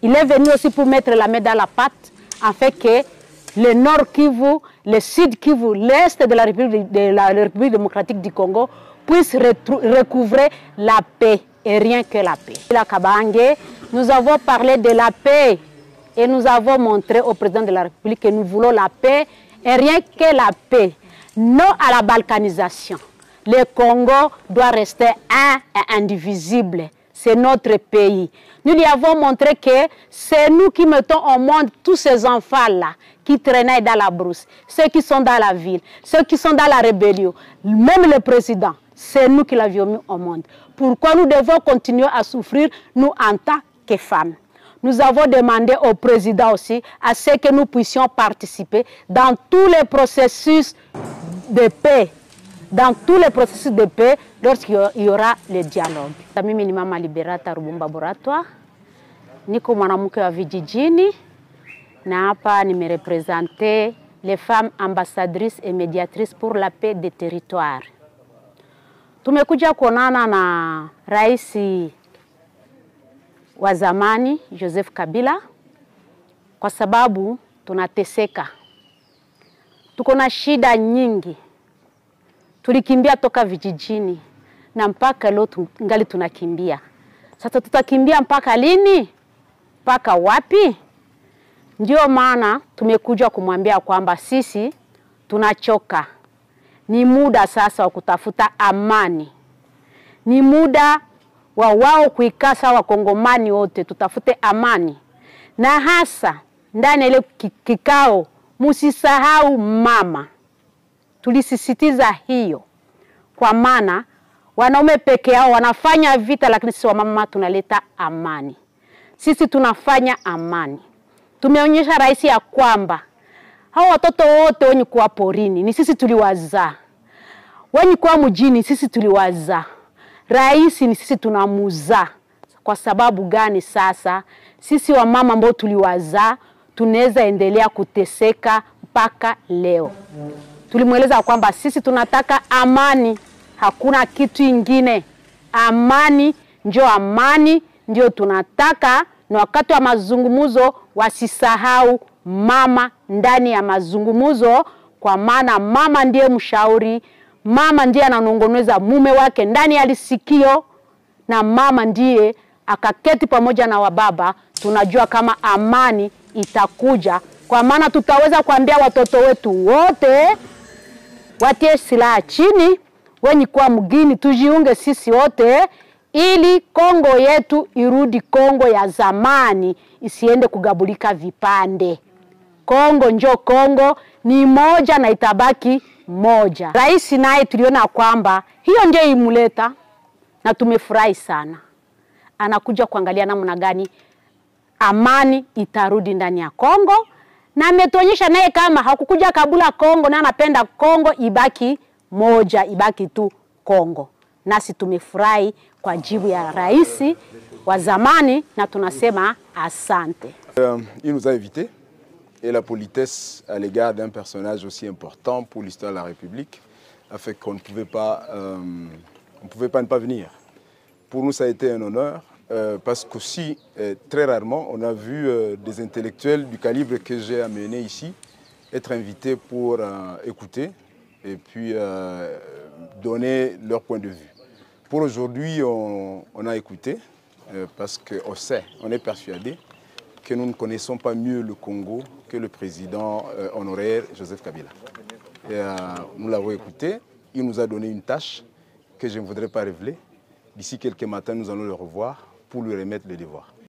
Il est venu aussi pour mettre la main dans la pâte, afin que le Nord Kivu, le Sud Kivu, l'Est de la République démocratique du Congo puissent recouvrer la paix et rien que la paix. La Kabange, nous avons parlé de la paix et nous avons montré au président de la République que nous voulons la paix et rien que la paix. Non à la balkanisation. Le Congo doit rester un et indivisible. C'est notre pays. Nous lui avons montré que c'est nous qui mettons au monde tous ces enfants-là qui traînaient dans la brousse, ceux qui sont dans la ville, ceux qui sont dans la rébellion, même le président. C'est nous qui l'avions mis au monde. Pourquoi nous devons continuer à souffrir, nous, en tant que femmes? Nous avons demandé au président aussi à ce que nous puissions participer dans tous les processus de paix. Dans tous les processus de paix, lorsqu'il y aura le dialogue. Mimi ni Mama Liberata Rubumba Boratwa, niko mwanamke wa vijijini na hapa nimerepresente les femmes ambassadrices et médiatrices pour la paix des territoires. Tumekuja kuonana na rais wa zamani Joseph Kabila kwa sababu tunateseka. Tuko na shida nyingi. Tulikimbia toka vijijini na mpaka leo ngali tunakimbia. Sasa tutakimbia mpaka lini? Mpaka wapi? Ndio maana tumekuja kumwambia kwamba sisi tunachoka. Ni muda sasa wa kutafuta amani. Ni muda wa wao kuikaa sawa Wakongomani wote tutafute amani. Na hasa ndani ile kikao msisahau mama. Tulisisitiza hiyo kwa maana wanaume peke yao wanafanya vita, lakini sisi wamama tunaleta amani. Sisi tunafanya amani. Tumeonyesha rais ya kwamba hao watoto wote wenye kuwa porini ni sisi tuliwazaa. Wenye kuwa mjini sisi tuliwazaa. Rais ni sisi tunamuzaa. Kwa sababu gani sasa sisi wamama ambao tuliwazaa tunaweza endelea kuteseka mpaka leo? Tulimweleza kwamba sisi tunataka amani, hakuna kitu ingine. Amani ndio tunataka, na wakati wa mazungumzo wasisahau mama ndani ya mazungumzo, kwa maana mama ndiye mshauri, mama ndiye ananongoneza mume wake ndani ya lisikio, na mama ndiye akaketi pamoja na wababa. Tunajua kama amani itakuja, kwa maana tutaweza kuambia watoto wetu wote watie silaha chini, wenye kuwa mgini tujiunge sisi wote, ili Kongo yetu irudi Kongo ya zamani, isiende kugabulika vipande. Kongo njo Kongo ni moja na itabaki moja. Rais naye tuliona kwamba hiyo ndio imuleta na tumefurahi sana. Anakuja kuangalia namna gani amani itarudi ndani ya Kongo. Na ametuonyesha naye kama hakukuja kabula Kongo, na anapenda Kongo ibaki moja, ibaki tu Kongo. Nasi tumefurahi kwa jibu ya rais wa zamani na tunasema asante. Il nous a invités, et la politesse à l'égard d'un personnage aussi important pour l'histoire de la République a fait qu'on ne pouvait pas ne pas venir. Pour nous, ça a été un honneur. Parce qu'aussi, très rarement, on a vu des intellectuels du calibre que j'ai amené ici être invités pour écouter et puis donner leur point de vue. Pour aujourd'hui, on a écouté parce qu'on sait, on est persuadé que nous ne connaissons pas mieux le Congo que le président honoraire Joseph Kabila. Et, nous l'avons écouté, il nous a donné une tâche que je ne voudrais pas révéler. D'ici quelques matins, nous allons le revoir pour lui remettre le devoir.